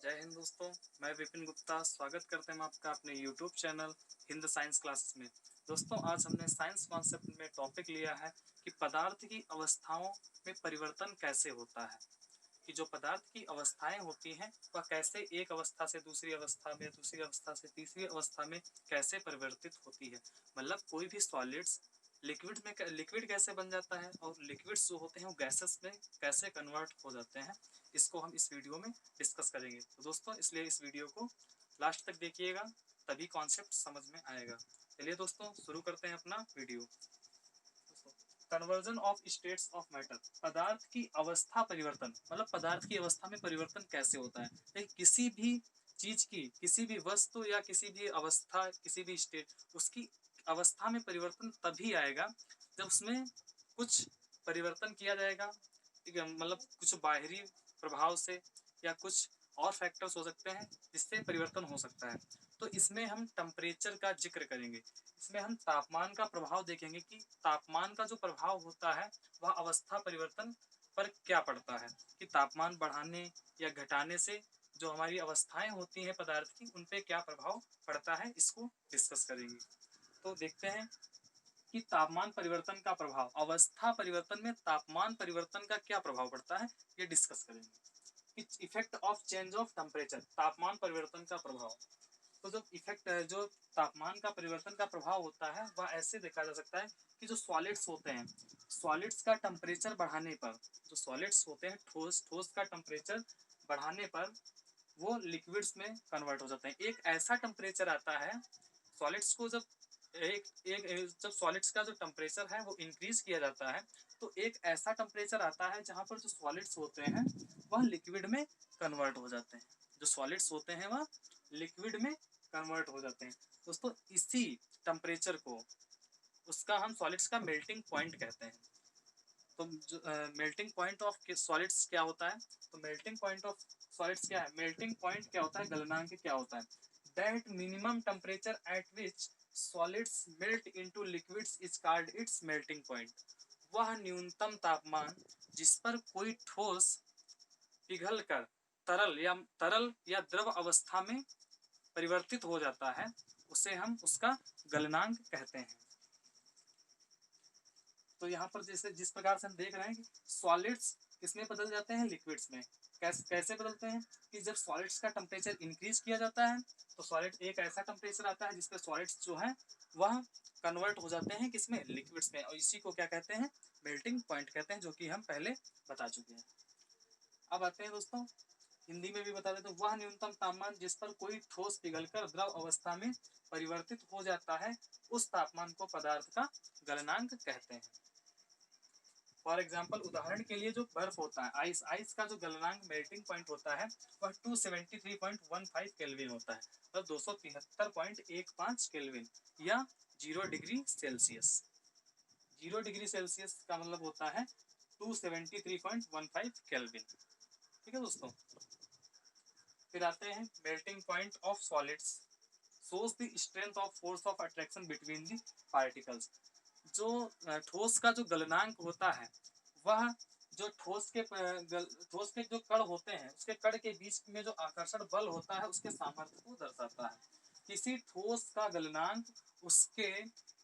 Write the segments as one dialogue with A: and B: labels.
A: जय हिंद दोस्तों। मैं विपिन गुप्ता स्वागत करते हैं आपका अपने YouTube channel Hind science classes में। दोस्तों, आज हमने साइंस कॉन्सेप्ट में टॉपिक लिया है कि पदार्थ की अवस्थाओं में परिवर्तन कैसे होता है। कि जो पदार्थ की अवस्थाएं होती हैं वह कैसे एक अवस्था से दूसरी अवस्था में, दूसरी अवस्था से तीसरी अवस्था में कैसे परिवर्तित होती है। मतलब कोई भी सॉलिड्स लिक्विड कैसे बन जाता है और लिक्विड्स जो होते हैं वो गैसेस में कैसे कन्वर्ट हो जाते हैं, इसको हम इस वीडियो में डिस्कस करेंगे। तो दोस्तों, इसलिए इस वीडियो को लास्ट तक देखिएगा, तभी कॉन्सेप्ट समझ में आएगा। चलिए दोस्तों, शुरू करते हैं अपना video. Conversion of states of matter, पदार्थ की अवस्था परिवर्तन, मतलब पदार्थ की अवस्था में परिवर्तन कैसे होता है। देखिए, किसी भी चीज की, किसी भी वस्तु या किसी भी अवस्था, किसी भी स्टेट, उसकी अवस्था में परिवर्तन तभी आएगा जब उसमें कुछ परिवर्तन किया जाएगा। ठीक है, मतलब कुछ बाहरी प्रभाव से या कुछ और फैक्टर्स हो सकते हैं जिससे परिवर्तन हो सकता है। तो इसमें हम टेम्परेचर का जिक्र करेंगे। इसमें हम तापमान का प्रभाव देखेंगे कि तापमान का जो प्रभाव होता है वह अवस्था परिवर्तन पर क्या पड़ता है, कि तापमान बढ़ाने या घटाने से जो हमारी अवस्थाएं होती हैं पदार्थ की, उन पे क्या प्रभाव पड़ता है, इसको डिस्कस करेंगे। तो देखते हैं कि तापमान परिवर्तन का प्रभाव, अवस्था परिवर्तन में तापमान परिवर्तन का क्या प्रभाव पड़ता है, ये डिस्कस करेंगे। Effect of change of temperature, तापमान परिवर्तन का प्रभाव। तो जो इफेक्ट, जो तापमान का परिवर्तन का प्रभाव होता है वह ऐसे देखा जा सकता है कि जो सॉलिड्स होते हैं, सॉलिड्स का टेम्परेचर बढ़ाने पर, जो सॉलिड्स होते हैं ठोस, ठोस का टेम्परेचर बढ़ाने पर वो लिक्विड्स में कन्वर्ट हो जाते हैं। एक ऐसा टेम्परेचर आता है सॉलिड्स को जब एक एक जब सॉलिड्स का जो टेम्परेचर है वो इंक्रीज किया जाता है, तो एक ऐसा टेम्परेचर आता है जहाँ पर जो सॉलिड्स होते हैं वह लिक्विड में कन्वर्ट हो जाते हैं। जो सॉलिड्स होते हैं वह लिक्विड में कन्वर्ट हो जाते हैं। दोस्तों, इसी टेम्परेचर को, उसका हम सॉलिड्स का मेल्टिंग पॉइंट कहते हैं। तो मेल्टिंग पॉइंट ऑफ सॉलिड्स क्या होता है, तो मेल्टिंग पॉइंट ऑफ सॉलिड्स क्या है, मेल्टिंग पॉइंट क्या होता है, गलनांक क्या होता है। That minimum temperature at which solids melt into liquids is called its melting point. वह न्यूनतम तापमान जिस पर कोई ठोस पिघल कर तरल या द्रव अवस्था में परिवर्तित हो जाता है, उसे हम उसका गलनांक कहते हैं। तो यहाँ पर जैसे जिस प्रकार से हम देख रहे हैं कि सॉलिड्स किसमें बदल जाते हैं, लिक्विड्स में। कैसे बदलते हैं कि जब सॉलिड्स का टेम्परेचर इंक्रीज किया जाता है तो सॉलिड एक ऐसा टेम्परेचर आता है जिसपे सॉलिड्स जो है वह कन्वर्ट हो जाते हैं किसमें, लिक्विड्स में। और इसी को क्या कहते हैं, मेल्टिंग पॉइंट कहते हैं, जो कि हम पहले बता चुके हैं। अब आते हैं दोस्तों, हिंदी में भी बता देते, वह न्यूनतम तापमान जिस पर कोई ठोस पिघलकर द्रव अवस्था में परिवर्तित हो जाता है, उस तापमान को पदार्थ का गलनांक कहते हैं। फॉर एग्जाम्पल, उदाहरण के लिए जो बर्फ होता है, आइस, आइस का जो गलनांक मेल्टिंग पॉइंट होता है वह 273.15 केल्विन होता है, मतलब 273.15 केल्विन या 0 डिग्री सेल्सियस। 0 डिग्री सेल्सियस का मतलब होता है 273.15 केल्विन। ठीक है दोस्तों। फिर आते हैं melting point of solids shows the strength of force of attraction between the particles। जो ठोस का जो गलनांक होता है वह जो ठोस के जो कण होते हैं उसके कण के बीच में जो आकर्षण बल होता है उसके सामर्थ्य को दर्शाता है। किसी ठोस का गलनांक उसके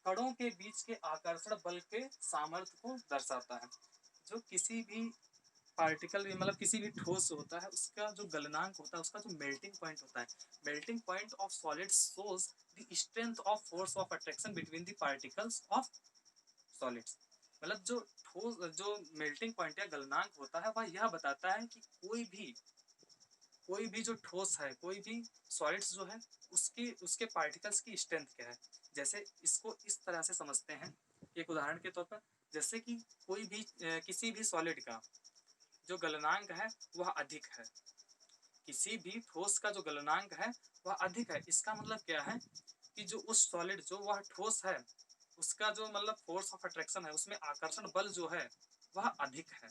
A: कणों के बीच के आकर्षण बल के सामर्थ्य को दर्शाता है। जो किसी भी पार्टिकल, मतलब किसी भी ठोस होता है उसका जो गलनांक होता है, उसका जो मेल्टिंग पॉइंट होता है, melting point of solid shows the strength of force of attraction between the particles of solids. मतलब जो ठोस, जो मेल्टिंग पॉइंट या गलनांक होता है वह यह बताता है कि कोई भी जो ठोस है, कोई भी सॉलिड्स जो है, उसकी उसके पार्टिकल्स की स्ट्रेंथ क्या है। जैसे इसको इस तरह से समझते हैं, एक उदाहरण के तौर पर, जैसे कि कोई भी किसी भी सॉलिड का जो गलनांक है वह अधिक है, किसी भी ठोस का जो गलनांक है वह अधिक है, इसका मतलब क्या है कि जो उस सॉलिड, जो वह ठोस है, उसका जो मतलब फोर्स ऑफ अट्रैक्शन है, उसमें आकर्षण बल जो है वह अधिक है।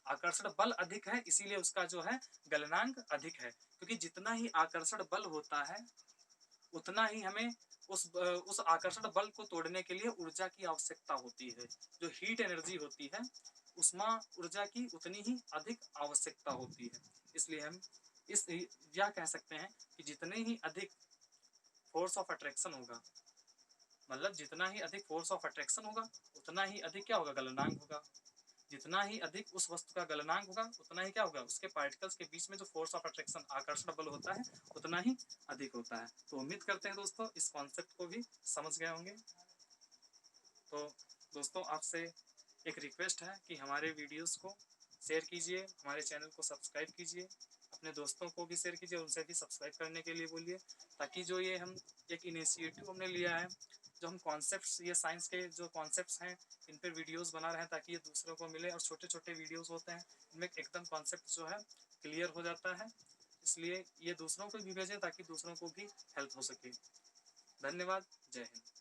A: आकर्षण बल अधिक है, इसीलिए उसका जो है गलनांक अधिक है। क्योंकि जितना ही आकर्षण बल होता है उतना ही हमें उस आकर्षण बल को तोड़ने के लिए ऊर्जा की आवश्यकता होती है। जो हीट एनर्जी होती है, उष्मा ऊर्जा की उतनी ही अधिक आवश्यकता होती है। इसलिए हम इस या कह सकते हैं कि जितने ही अधिक फोर्स ऑफ अट्रैक्शन होगा, मतलब जितना ही अधिक फोर्स ऑफ अट्रैक्शन होगा उतना ही अधिक क्या होगा, गलनांक होगा। जितना ही अधिक उस वस्तु का गलनांक होगा उतना ही क्या होगा, उसके पार्टिकल्स के बीच में जो फोर्स ऑफ अट्रैक्शन आकर्षण बल होता है उतना ही अधिक होता है। तो उम्मीद करते हैं दोस्तों इस कॉन्सेप्ट को भी समझ गए होंगे। तो दोस्तों आपसे एक रिक्वेस्ट है कि हमारे वीडियोस को शेयर कीजिए, हमारे चैनल को सब्सक्राइब कीजिए, अपने दोस्तों को भी शेयर कीजिए, उनसे भी सब्सक्राइब करने के लिए बोलिए, ताकि जो ये हम एक इनिशिएटिव हमने लिया है, जो हम कॉन्सेप्ट्स, ये साइंस के जो कॉन्सेप्ट्स हैं इन पर वीडियोस बना रहे हैं ताकि ये दूसरों को मिले, और छोटे छोटे वीडियोस होते हैं इनमें एकदम कॉन्सेप्ट जो है क्लियर हो जाता है, इसलिए ये दूसरों को भी भेजें ताकि दूसरों को भी हेल्प हो सके। धन्यवाद। जय हिंद।